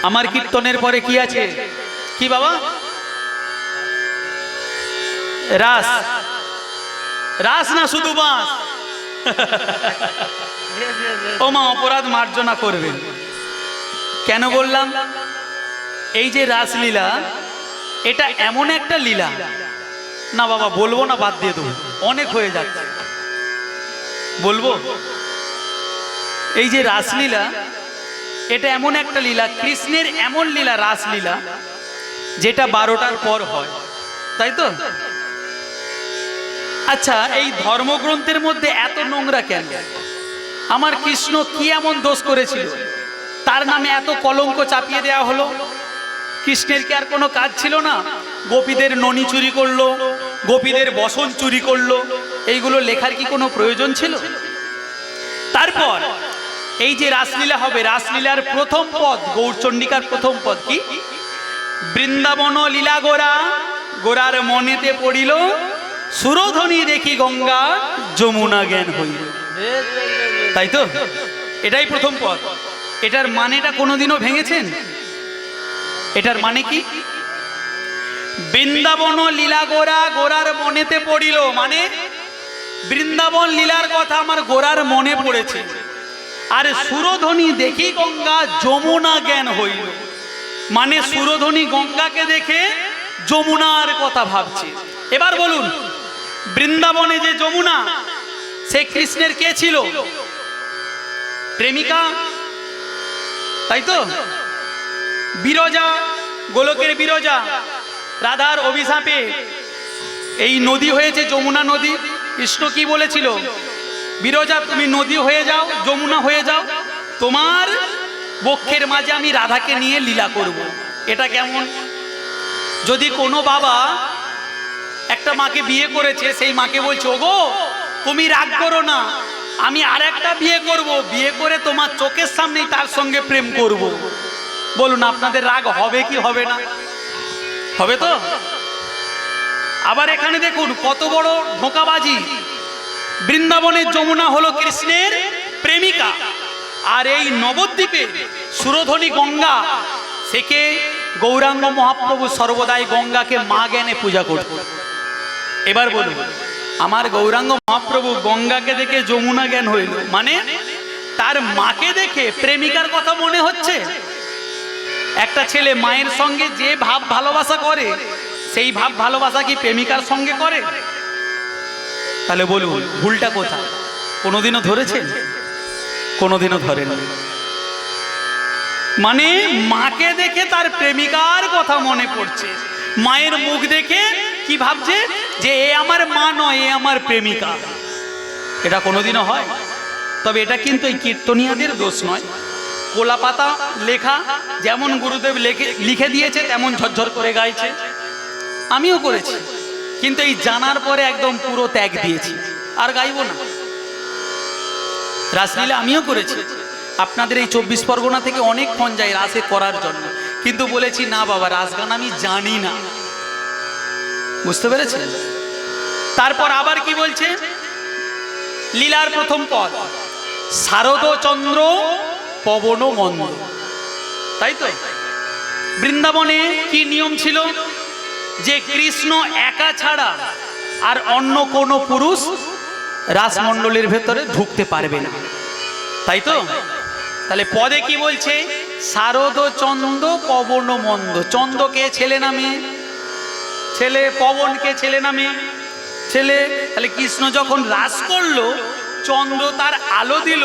আমার কীর্তনের পরে কি আছে? কি বাবা? রাস। রাস না শুধু বাঁশ? ও মা, অপরাধ মার্জনা করবেন। কেন বললাম? এই যে রাসলীলা, এটা এমন একটা লীলা, না বাবা বলবো না, বাদ দিয়ে দেবো, অনেক হয়ে যাচ্ছে। বলবো? এই যে রাসলীলা, এটা এমন একটা লীলা, কৃষ্ণের এমন লীলা, রাসলীলা, যেটা 12টার পর হয়, তাই তো? আচ্ছা, এই ধর্মগ্রন্থের মধ্যে এত নোংরা কেন? আমার কৃষ্ণ কি এমন দোষ করেছিল তার নামে এত কলঙ্ক চাপিয়ে দেওয়া হলো? কৃষ্ণের কি আর কোনো কাজ ছিল না? গোপীদের ননি চুরি করলো, গোপীদের বসন চুরি করলো, এইগুলো লেখার কি কোনো প্রয়োজন ছিল? তারপর এই যে রাসলীলা হবে, রাসলীলার প্রথম পদ, গৌরচণ্ডিকার প্রথম পদ কি? বৃন্দাবন লীলা গোরা, গোরার মনেতে পড়িল, সুরধ্বনি দেখি গঙ্গা, যমুনা জ্ঞান হইল। তাই তো? এটাই প্রথম পদ। এটার মানেটা কোনোদিনও ভেঙেছেন? এটার মানে কি? বৃন্দাবন লীলা গোরা, গোরার মনেতে পড়িল, মানে বৃন্দাবন লীলার কথা আমার গোরার মনে পড়েছে। আর সুরধ্বনি দেখি গঙ্গা, যমুনা জ্ঞান হইল, মানে সুরধ্বনি গঙ্গাকে দেখে যমুনার কথা ভাবছে। এবার বলুন, বৃন্দাবনে যে যমুনা, সে কৃষ্ণের কে ছিল? প্রেমিকা, তাই তো? বিরজা, গোলকের বিরজা, রাধার অভিশাপে এই নদী হয়েছে যমুনা নদী। কৃষ্ণ কি বলেছিল? বিরজা তুমি নদী হয়ে যাও, যমুনা হয়ে যাও, তোমার বক্ষের মাঝে আমি রাধাকে নিয়ে লীলা করব। এটা কেমন? যদি কোনো বাবা একটা মাকে বিয়ে করেছে, সেই মাকে বলছে, ওগো তুমি রাগ করো না, আমি আর একটা বিয়ে করব, বিয়ে করে তোমার চোখের সামনেই তার সঙ্গে প্রেম করব, বলুন আপনাদের রাগ হবে কি হবে না? হবে তো? আবার এখানে দেখুন কত বড় ধোঁকাবাজি। বৃন্দাবনের যমুনা হলো কৃষ্ণের প্রেমিকা, আর এই নবদ্বীপে সুরধ্বনি গঙ্গা, সেকে গৌরাঙ্গ মহাপ্রভু সর্বদাই গঙ্গাকে মা জ্ঞানে পূজা করত। এবার বলুন, আমার গৌরাঙ্গ মহাপ্রভু গঙ্গাকে দেখে যমুনা জ্ঞান হইল, মানে তার মাকে দেখে প্রেমিকার কথা মনে হচ্ছে। একটা ছেলে মায়ের সঙ্গে যে ভাব ভালোবাসা করে, সেই ভাব ভালোবাসা কি প্রেমিকার সঙ্গে করে? তাহলে বলুন ভুলটা কোথায়? কোনোদিনও ধরেছেন? কোনোদিনও ধরেন। মানে মাকে দেখে তার প্রেমিকার কথা মনে পড়ছে, মায়ের মুখ দেখে কি ভাবছে? যে এ আমার মা নয়, এ আমার প্রেমিকা। এটা কোনোদিনও হয়? তবে এটা কিন্তু এই কীর্তনিয়াদের দোষ নয়। কোলা পাতা লেখা, যেমন গুরুদেব লিখে দিয়েছে তেমন ঝরঝর করে গাইছে, আমিও করেছি, কিন্তু এই জানার পরে একদম পুরো ত্যাগ দিয়েছি, আর গাইব না। রাসলীলা আমিও করেছি, আপনাদের এই 24 পরগনা থেকে অনেক ফোন যায় রাসে করার জন্য, কিন্তু বলেছি না বাবা, রাস গান আমি জানি না। বুঝতে পেরেছেন? তারপর আবার কি বলছে? লীলার প্রথম পদ, শারদ চন্দ্র পবন মন্দ, তাই তো? বৃন্দাবনে কি নিয়ম ছিল? যে কৃষ্ণ একা ছাড়া আর অন্য কোনো পুরুষ রাসমণ্ডলীর ভেতরে ঢুকতে পারবে না, তাই তো? তাহলে পদে কি বলছে? শারদ চন্দ্র পবন মন্দ। চন্দ্রকে ছেলে না মেয়ে? ছেলে। পবনকে ছেলে না মেয়ে? ছেলে। তাহলে কৃষ্ণ যখন রাস করলো, চন্দ্র তার আলো দিল,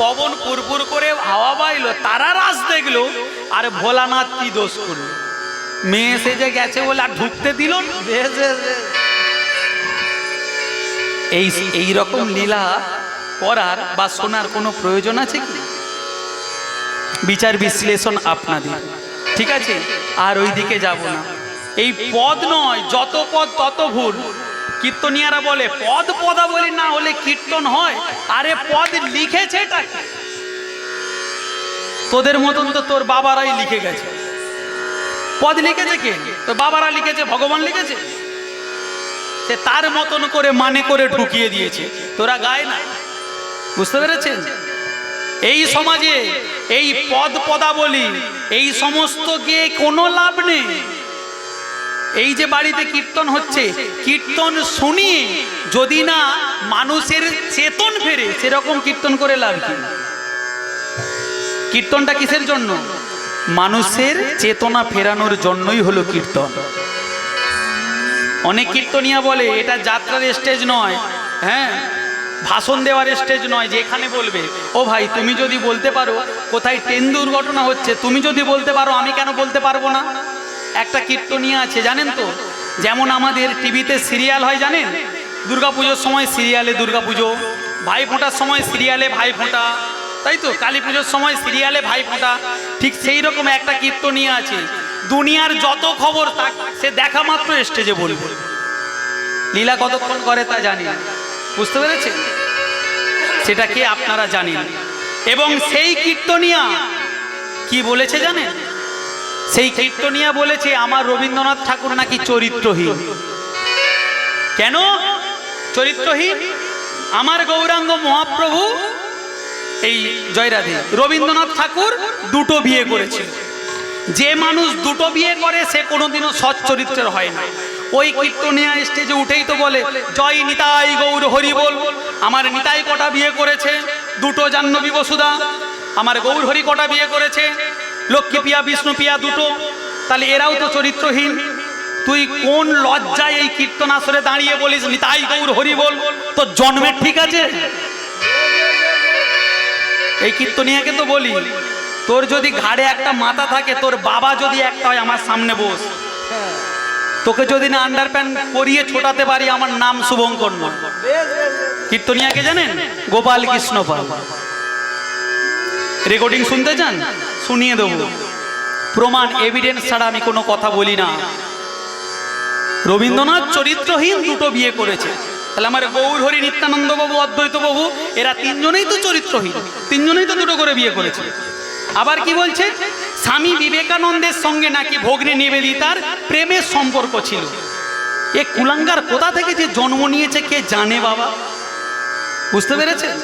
পবন পুরপুর করে হাওয়া বাইলো, তারা রাস দেখলো, আর ভোলানাথ কি দোষ করলো? মেয়ে সেজে গেছে বলে আর ঢুকতে দিল না। এই রকম লীলা করার বা শোনার কোনো প্রয়োজন আছে কি? বিচার বিশ্লেষণ আপনাদের, ঠিক আছে? আর ওই দিকে যাব না। এই পদ নয়, যত পদ তত ভুল। কীর্তনিয়ারা বলে পদ পদাবলী না হলে কীর্তন হয়। আরে পদ লিখেছে এটা কি? তোদের মতন তো তোর বাবারাই লিখে গেছে। পদ লিখেছে কে? তোর বাবারা লিখেছে, ভগবান লিখেছে। সে তার মতন করে মানে করে ঢুকিয়ে দিয়েছে, তোরা গায় না। বুঝতে পেরেছেন? এই সমাজে এই পদ পদাবলী এই সমস্ত গিয়ে কোনো লাভ নেই। এই যে বাড়িতে কীর্তন হচ্ছে, কীর্তন শুনিয়ে যদি না মানুষের চেতন ফেরে, সেরকম কীর্তন করে লাভ কি? কীর্তনটা কিসের জন্য? মানুষের চেতনা ফেরানোর জন্যই হলো কীর্তন। অনেক কীর্তনিয়া বলে এটা যাত্রার স্টেজ নয়, হ্যাঁ ভাষণ দেওয়ার স্টেজ নয় যে এখানে বলবে। ও ভাই, তুমি যদি বলতে পারো কোথায় ট্রেন দুর্ঘটনা হচ্ছে, তুমি যদি বলতে পারো, আমি কেন বলতে পারবো না? একটা কীর্তনিয়া আছে জানেন তো, যেমন আমাদের টিভিতে সিরিয়াল হয় জানেন, দুর্গাপুজোর সময় সিরিয়ালে দুর্গাপুজো, ভাইফোঁটার সময় সিরিয়ালে ভাইফোঁটা, তাই তো কালী পুজোর সময় সিরিয়ালে ভাইফোঁটা, ঠিক সেই রকম একটা কীর্তনিয়া আছে। দুনিয়ার যত খবর সে দেখা মাত্র স্টেজে বলবে। লীলা কতক্ষণ করে তা জানি না, বুঝতে পেরেছেন? সেটাকে আপনারা জানেন। এবং সেই কীর্তনিয়া কি বলেছে জানেন? সেই কীর্তনিয়া বলেছে আমার রবীন্দ্রনাথ ঠাকুর নাকি চরিত্রহীন। কেন চরিত্রহীন? আমার গৌরাঙ্গ মহাপ্রভু এই জয়রাধে রবীন্দ্রনাথ ঠাকুর দুটো বিয়ে করেছে। যে মানুষ দুটো বিয়ে করে সে কোনোদিনও সৎ চরিত্রের হয় না। ওই কীর্তনিয়া স্টেজে উঠেই তো বলে জয় নিতাই গৌর হরি বল। আমার নিতাই কটা বিয়ে করেছে? দুটো। জাহ্নবী বসুধা। আমার গৌর হরি কটা বিয়ে করেছে? লক্ষ্মী পিয়া বিষ্ণু পিয়া দুটো। তাহলে এরাও তো চরিত্রহীন। তুই কোন লজ্জায় এই কীর্তন আসরে দাঁড়িয়ে বলিস নিতাই গৌর হরি বল? তোর জন্মের ঠিক আছে? এই কীর্তনিয়াকে তো বলি, তোর যদি ঘাড়ে একটা মাথা থাকে, তোর বাবা যদি একটা হয়, আমার সামনে বস, তোকে যদি না আন্ডার প্যান্ট পরিয়ে ছোটাতে পারি, আমার নাম শুভঙ্কর নয়। কীর্তনিয়াকে জানেন? গোপাল কৃষ্ণ পাল। রেকর্ডিং শুনতে চান? শুনিয়ে দেবো, প্রমাণ এভিডেন্স ছাড়া আমি কোনো কথা বলি না। রবীন্দ্রনাথ চরিত্রহীন, দুটো বিয়ে করেছে। তাহলে আমার গৌর হরি, নিত্যানন্দ বাবু, অদ্বৈত বাবু, এরা তিনজনেই তো চরিত্রহীন, তিনজনেই তো দুটো করে বিয়ে করেছে। আবার কি বলছে? স্বামী বিবেকানন্দের সঙ্গে নাকি ভগ্নী নিবেদিতার প্রেমের সম্পর্ক ছিল। এ কুলাঙ্গার কোথা থেকে যে জন্ম নিয়েছে কে জানে বাবা, বুঝতে পেরেছেন?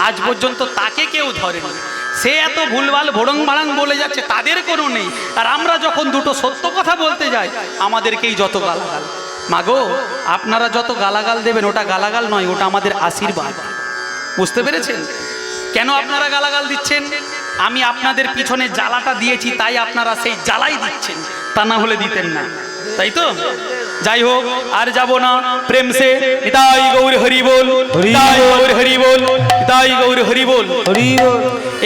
আজ পর্যন্ত তাকে কেউ ধরেনি। সে এত ভুলভাল ভোড়ং ভাড়াং বলে যাচ্ছে, তাদের কোনো নেই। আর আমরা যখন দুটো সত্য কথা বলতে যাই, আমাদেরকেই যত গালাগাল। মাগো, আপনারা যত গালাগাল দেবেন ওটা গালাগাল নয়, ওটা আমাদের আশীর্বাদ। বুঝতে পেরেছেন? কেন আপনারা গালাগাল দিচ্ছেন? আমি আপনাদের পিছনে জ্বালাটা দিয়েছি, তাই আপনারা সেই জ্বালাই দিচ্ছেন, তা না হলে দিতেন না, তাই তো? যাই হোক, আর যাব না। প্রেম সে নিতাই গৌর হরি বল, নিতাই গৌর হরি বল, নিতাই গৌর হরি বল।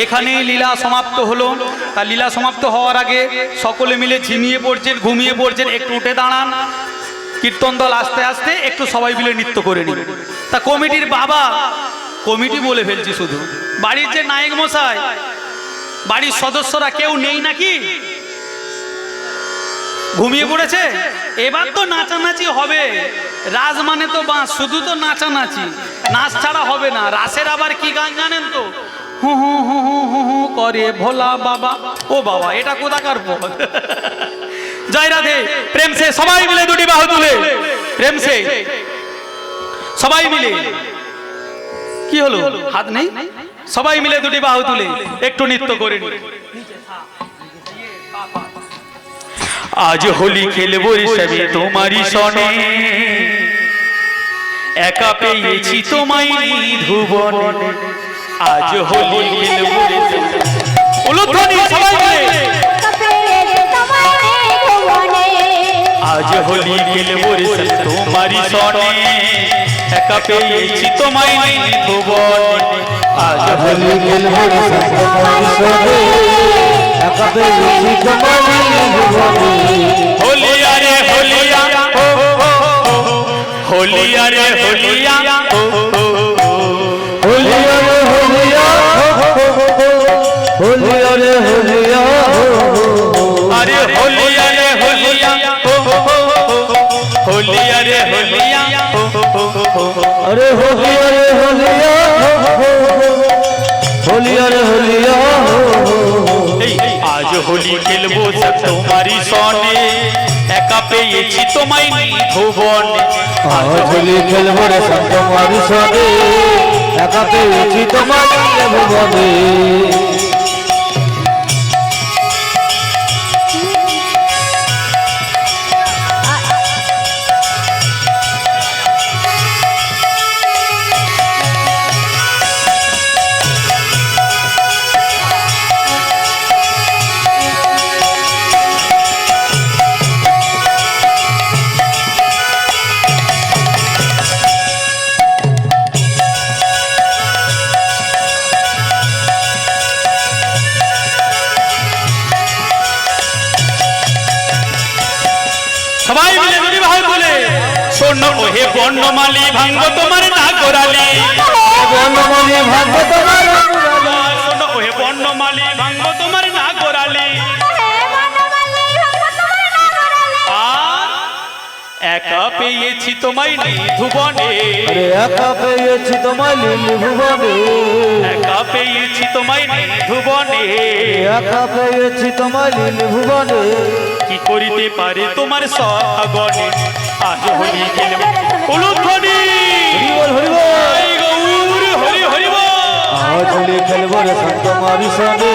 এখানে লীলা সমাপ্ত হলো। তা লীলা সমাপ্ত হওয়ার আগে সকলে মিলে ঝিমিয়ে পড়ছেন, ঘুমিয়ে পড়ছেন, একটু উঠে দাঁড়ান। কীর্তন দল আস্তে আস্তে একটু সবাই মিলে নৃত্য করে নিন। তা কমিটির বাবা, কমিটি বলে ফেলছি শুধু, বাড়ির যে নায়ক মশাই, বাড়ির সদস্যরা কেউ নেই নাকি? ঘুমিয়ে পড়েছে? এবার তো নাচানাচি হবে। রাজ মানে তো বাঁশ, শুধু তো নাচানাচি, নাচ ছাড়া হবে না। রাসের আবার কি গান জানেন তো? হু হু হু হু হু হু করে ভোলা বাবা। ও বাবা, এটা কোথাকার পদ? জয় রাধে। প্রেম সে সবাই মিলে দুটি বাহু তুলে, প্রেম সে সবাই মিলে। কি হলো? হাত নেই? সবাই মিলে দুটি বাহু তুলে একটু নৃত্য করে নি। আজ হোলি খেলবো সবে তোমারই সনে, একা পেয়েছি তোমায় ধুবনে। আজ হোলি খেলবো উলুধ্বনি সবাই মিলে। আজ হোলি খেলবো তোমারই সনে, একা পেয়েছি তোমায় ধুবনে। আজ হোলি খেলবো তোমারই সনে, একা পেয়েছি তোমায় ধুবনে। হোলিয়া রে হোলিয়া, হোলিয়া রে হোলিয়া, হোলিয়া রে হোলিয়া, হোলিয়া রে হোলিয়া, আরে হোলিয়া রে হোলিয়া, হোলিয়া রে হোলিয়া, আরে হোলিয়া রে হোলিয়া, হোলিয়া রে হোলিয়া। আজ হোলি খেলবো তোমারই সনে, একা পেয়েছি তোমায় ভুবনে। আজ হোলি খেলবো রে তোমারই সনে, একা পেয়েছি তোমায় ভুবনে। সবাই মিলে বিবাহ বলে শোনো ওহে বর্ণমালী ভাঙ্গ তোমার না গোরালি বর্ণমালী ভাগ্য তোমার শোনো ওহে বর্ণমালী ভাঙ্গ তোমার না গোরালি একা পেয়েছি তোমায় নিধুবনে আরে একা পেয়েছি তোমায় লীলি ভুবনে একা পেয়েছি তোমায় নিধুবনে একা পেয়েছি তোমায় লীলি ভুবনে কি করিতে পারে তোমার সহাগণে আজ হরি খেলবে উলুধ্বনি হরিবল হরিবল জয় গৌর হরি হরিবল আজ হোলি খেলবো রে সন্ত মারিসনে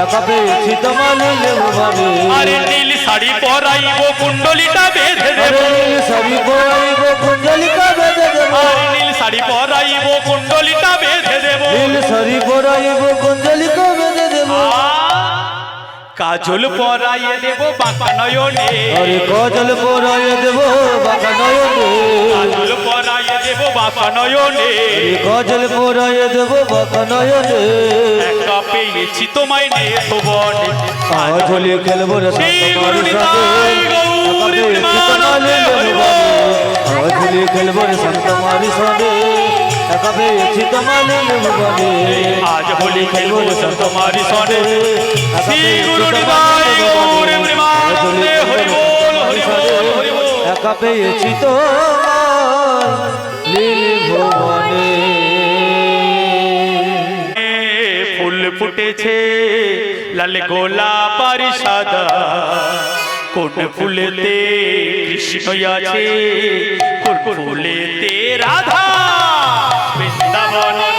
একা পেয়েছি তোমায় লীলি ভুবনে আরে নীল শাড়ি পরাইব কুণ্ডলিটা বেঁধে দেব আরে নীল শাড়ি পরাইব কুণ্ডলিকা বেঁধে দেব আরে নীল শাড়ি পরাইব কুণ্ডলিটা বেঁধে দেব নীল শাড়ি পরাইব কুণ্ডলিকা বেঁধে দেব কাজল পরাইয়ে দেব বাঁকা নয়নে আরে কাজল পরাইয়ে দেব বাঁকা নয়নে কাজল পরাইয়ে দেব বাঁকা নয়নে আরে কাজল পরাইয়ে দেব বাঁকা নয়নে একা পেয়েছি তোমায় নিধুবনে আজ হোলি খেলবো রে শ্রী সন্ত গুরু মারিসনে নিতাই গৌর একা পেয়েছি তোমায় লীলি ভুবনে আজ হোলি খেলবো রে সন্ত মারিসনে একা পেয়েছি তোমায় লীলি ভুবনে আজ হোলি খেলবো তোমারি সনে শ্রী গুরু নিতাই গৌর প্রেমানন্দে হরি বল হরি বল হরি বল একা পেয়েছি তোমার লীলি ভুবনে ফুল ফুটেছে লাল গোলাপ আর সাদা কোন ফুলেতে কৃষ্ণ আছে কোন ফুলেতে রাধা বৃন্দাবনে